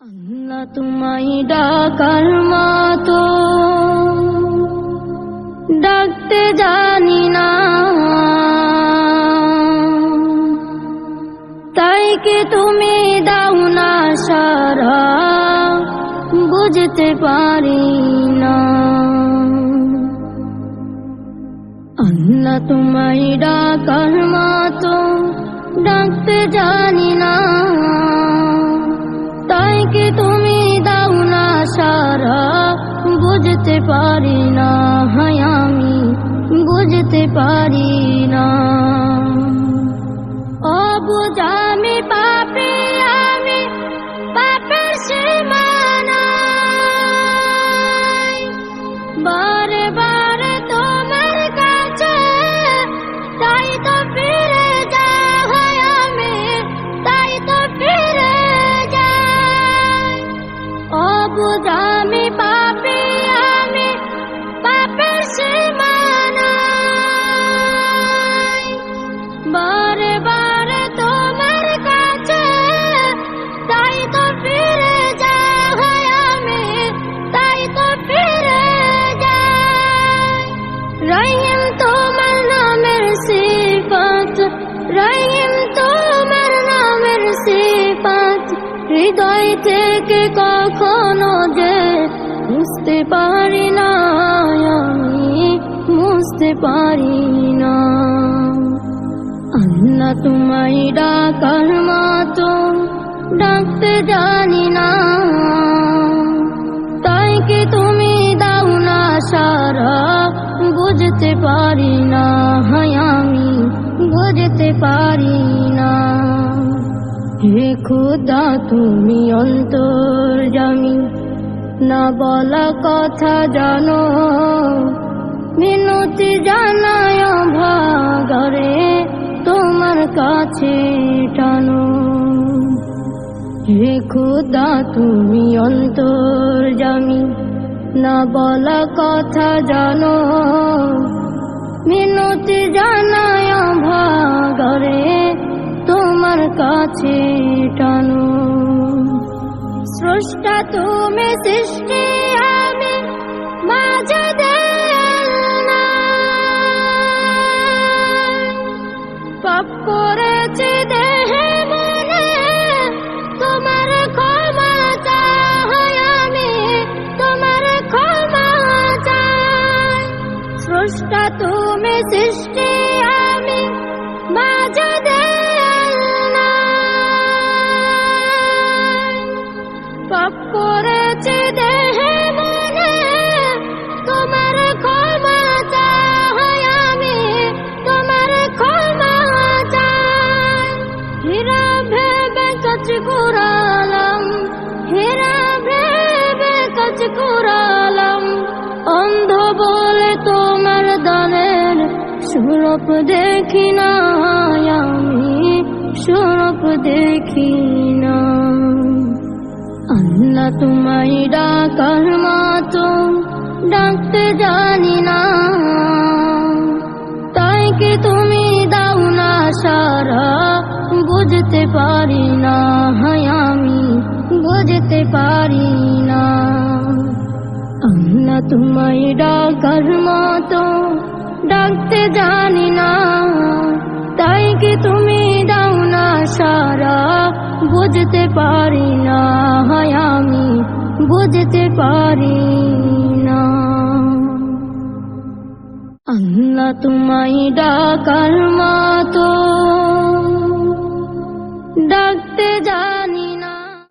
আল্লাহ তোমায় ডাকার মতো ডাকতে জানি না, তাই কি তুমি দাও না সারা বুঝতে পারি না। আল্লাহ তোমায় ডাকার মতো ডাকতে জানি না, তাই কি তুমি দাও না সারা বুঝতে পারি না, হায় আমি বুঝতে পারি না। অবুঝ আমি পাপী, আমি পাপের সীমানায় বারে বারে তোমার কাছে তাই তো ফিরে যাই আমি, তাই তো ফিরে যাই। অবুঝ আমি পাপী, আমি পাপের সীমানায় বারে বারে তোমার কাছে তাই তো ফিরে যাই আমি, তাই তো ফিরে যাই। রহিম তোমার নামের সিফাত, রহিম তোমার নামের সিফাত হৃদয় থেকে কখনো যে বুঝতে পারি না, আমি বুঝতে পারি না। আল্লাহ তোমায় ডাকার মতো ডাকতে জানি না, তাই কি তুমি দাও না সারা বুঝতে পারি না, হায় আমি বুঝতে পারি না। হে খোদা তুমি অন্তর্যামী, না বলা কথা জানো, মিনতি জানায় ভাগরে তোমার কাছে টানো। হে খোদা তুমি অন্তর্যামী, না বলা কথা জানো, মিনতি জানায় ভাগরে তোমার কাছে টানো। স্রষ্টা তুমি সৃষ্টি আমি মাঝে পাপ করেছি দেহে মনে তোমার ক্ষমা চাই আমি, তোমার ক্ষমা চাই। স্রষ্টা তুমি সৃষ্টি আমি মাঝে পাপ করেছি দেহে মনে তোমার ক্ষমা চাই আমি, তোমার ক্ষমা চাই। হীরা ভেবে কাজ কুড়ালাম, হীরা ভেবে কাজ কুড়ালাম, অন্ধ বলে তোমার দানের স্বরূপ দেখি না, আমি স্বরূপ দেখি না। আল্লাহ তোমায় ডাকার মতো ডাকতে জানি না, তাই কি তুমি দাও না সারা বুঝতে পারি না, হায় আমি বুঝতে পারি না। আল্লাহ তোমায় ডাকার মতো ডাকতে জানি না, তাই কি তুমি দাও না সারা বুঝতে পারি না, হায় আমি বুঝতে পারি না। আল্লাহ তোমায় ডাকার মতো